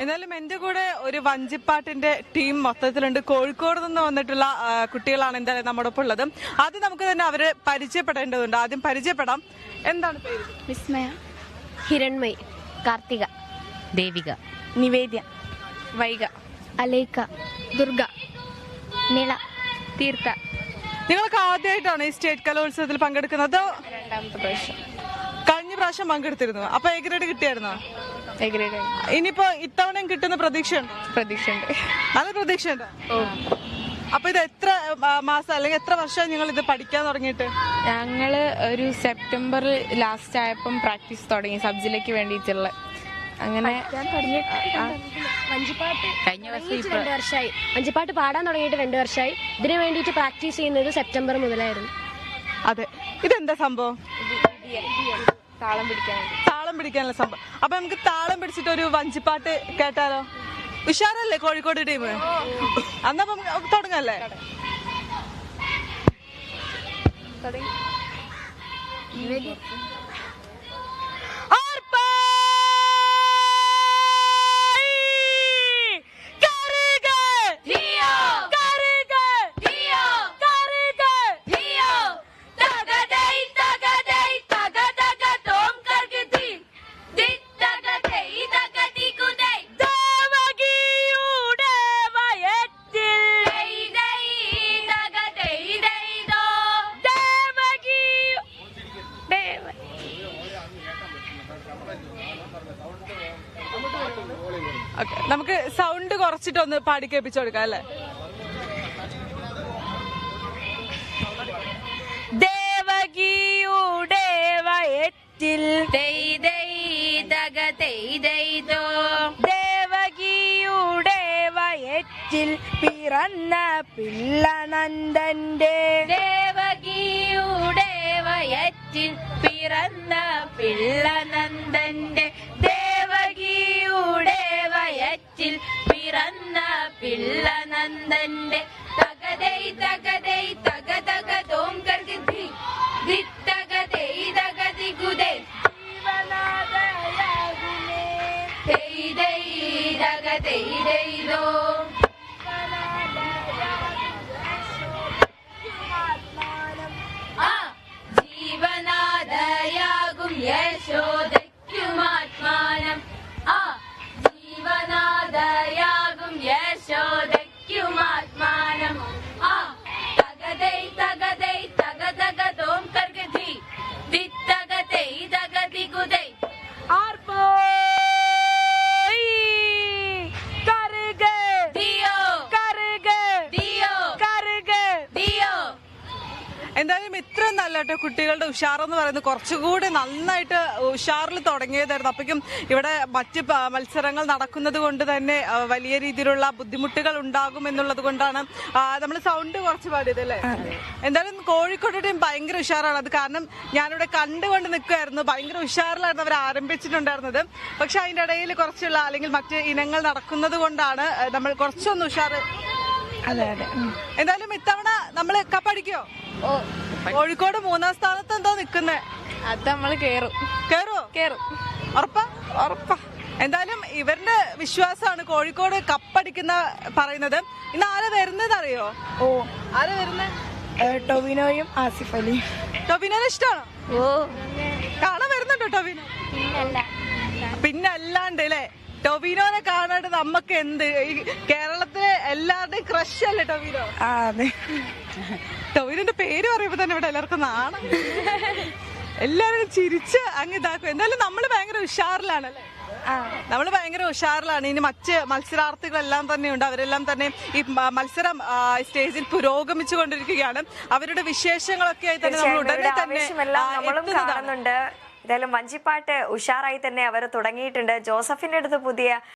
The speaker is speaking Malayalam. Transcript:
എന്നാലും എന്റെ കൂടെ ഒരു വഞ്ചിപ്പാട്ടിന്റെ ടീം മൊത്തത്തിലുണ്ട്. കോഴിക്കോട് നിന്ന് വന്നിട്ടുള്ള കുട്ടികളാണ് എന്തായാലും നമ്മുടെ ഒപ്പം ഉള്ളത്. ആദ്യം നമുക്ക് തന്നെ അവരെ പരിചയപ്പെടേണ്ടതുണ്ട്. ആദ്യം പരിചയപ്പെടാം. എന്താണ് പേര്? വിസ്മയ, ഹിരൺമയി, കാർത്തിക, ദേവിക, നിവേദ്യ, വൈഗ, അലൈക്ക, ദുർഗ, നിള, തീർത്ഥ. നിങ്ങൾക്ക് ആദ്യമായിട്ടാണ് ഈ സ്റ്റേറ്റ് കലോത്സവത്തിൽ പങ്കെടുക്കുന്നത്? രണ്ടാമത്തെ പ്രാവശ്യം. കഴിഞ്ഞ പ്രാവശ്യം പങ്കെടുത്തിരുന്നു. അപ്പൊ എ ഗ്രേഡ് കിട്ടിയായിരുന്നോ? A grade. ഇനിയിപ്പോ ഇത്തവണയും കിട്ടുന്ന പ്രതീക്ഷയുണ്ടോ? പ്രതീക്ഷയുണ്ട്. നല്ല പ്രതീക്ഷയുണ്ടോ? അപ്പൊ ഇത് എത്ര മാസം അല്ലെങ്കിൽ എത്ര വർഷമായി നിങ്ങൾ ഇത് പഠിക്കാൻ തുടങ്ങിയിട്ട്? ഞങ്ങള് ഒരു സെപ്റ്റംബർ ലാസ്റ്റ് ആയപ്പം പ്രാക്ടീസ് തുടങ്ങി സബ്ജിലേക്ക് വേണ്ടിയിട്ടുള്ള. അങ്ങനെ കഴിഞ്ഞ വർഷം 2 വർഷമായി വഞ്ചിപ്പാട്ട് പാടാൻ തുടങ്ങിയിട്ട് 2 വർഷമായി. ഇതിനു വേണ്ടിയിട്ട് പ്രാക്ടീസ് ചെയ്യുന്നത് സെപ്റ്റംബർ മുതലായിരുന്നു. അതെ. ഇതെന്താ സംഭവം? താളം പിടിക്കാൻ വേണ്ടി. താളം പിടിക്കാനുള്ള സംഭവം. അപ്പൊ നമുക്ക് താളം പിടിച്ചിട്ട് ഒരു വഞ്ചിപ്പാട്ട് കേട്ടാലോ? ഉഷാറല്ലേ കോഴിക്കോട് ടീം? അന്നപ്പം തുടങ്ങല്ലേ? നമുക്ക് സൗണ്ട് കുറച്ചിട്ടൊന്ന് പാടി കേൾപ്പിച്ചു കൊടുക്കാം അല്ലേ? ദേവകിയുടെ വയറ്റിൽ ദേവകിയുടെ വയറ്റിൽ പിറന്ന പിള്ള നന്ദന്റെ ദേവകിയുടെ വയറ്റിൽ പിറന്ന പിള്ള നന്ദന്റെ ദേവകിയുടെ വയറ്റിൽ പിറന്ന പിള്ള നന്ദന്റെ തകതൈ തകതൈ തക തക തോം കർഗി ധി തകതൈ തകതി ഗുദൈ ജീവനാദയാകുമേ തൈ ദൈ തകതൈ ദൈ ദോ ജീവനാദയാകും യശോദയ്ക്കുമാത്മാനം. ജീവനാദയാകും യശോദയ്ക്കുമാത്മാനം. തകതൈ തകതൈ തക തക തോം കർഗി ധി തകതൈ തകതി ഗുദൈ എന്തായാലും ഇത്ര നല്ല കേട്ടോ. കുട്ടികളുടെ ഉഷാറെന്ന് പറയുന്നത് കുറച്ചുകൂടി നന്നായിട്ട് ഉഷാറിൽ തുടങ്ങിയതായിരുന്നു. അപ്പോഴേക്കും ഇവിടെ മറ്റ് മത്സരങ്ങൾ നടക്കുന്നത് കൊണ്ട് തന്നെ വലിയ രീതിയിലുള്ള ബുദ്ധിമുട്ടുകൾ ഉണ്ടാകും എന്നുള്ളത് കൊണ്ടാണ് നമ്മൾ സൗണ്ട് കുറച്ച് പാടിയത് അല്ലേ? എന്തായാലും കോഴിക്കോട് ടീം ഭയങ്കര ഉഷാറാണ്. അത് കാരണം ഞാനിവിടെ കണ്ടുകൊണ്ട് നിൽക്കുമായിരുന്നു. ഭയങ്കര ഉഷാറിലായിരുന്നു അവർ ആരംഭിച്ചിട്ടുണ്ടായിരുന്നത്. പക്ഷെ അതിന്റെ ഇടയിൽ കുറച്ചുള്ള അല്ലെങ്കിൽ മറ്റ് ഇനങ്ങൾ നടക്കുന്നത് കൊണ്ടാണ് നമ്മൾ കുറച്ചൊന്ന് ഉഷാറ്. അതെ അതെ. എന്തായാലും ഇത്തവണ നമ്മള് കപ്പടിക്കോ? കോഴിക്കോട് 3ാം സ്ഥാനത്ത് എന്തോ നിക്കുന്നേ? അത് നമ്മള് കേറും. ഉറപ്പാ? എന്തായാലും ഇവരുടെ വിശ്വാസമാണ് കോഴിക്കോട് കപ്പടിക്കുന്ന പറയുന്നത്. ഇന്ന് ആരാ വരുന്നത് അറിയോ? ആരാ വരുന്നത്? ടൊവിനോയും ആസിഫ് അലിയും. ടൊവിനോനെ ഇഷ്ടമാണോ? കാണാൻ വരുന്നുണ്ടോ ടൊവിനോ? പിന്നെ അല്ലാണ്ട് അല്ലേ? ടൊവിനോനെ കാണാണ്ട് നമ്മക്ക് എന്ത്? ഈ കേരളത്തിലെ എല്ലാവരുടെയും ക്രഷ് അല്ലേ ടൊവിനോ? അതെ. ടൊവിനോന്റെ പേര് പറയുമ്പോ തന്നെ ഇവിടെ എല്ലാവർക്കും നാണം. എല്ലാവരും ചിരിച്ച് അങ്ങ് ഇതാക്കും. എന്തായാലും നമ്മള് ഭയങ്കര ഉഷാറിലാണല്ലേ? നമ്മള് ഭയങ്കര ഉഷാറിലാണ്. ഇനി മറ്റ് മത്സരാർത്ഥികളെല്ലാം തന്നെ ഉണ്ട്. അവരെല്ലാം തന്നെ ഈ മത്സരം സ്റ്റേജിൽ പുരോഗമിച്ചു കൊണ്ടിരിക്കുകയാണ്. അവരുടെ വിശേഷങ്ങളൊക്കെ ആയി തന്നെ നമ്മൾ ഉടനെ തന്നെ കാണുന്നുണ്ട്. എന്തായാലും വഞ്ചിപ്പാട്ട് ഉഷാറായി തന്നെ അവർ തുടങ്ങിയിട്ടുണ്ട്. ജോസഫിന്റെ അടുത്ത് പുതിയ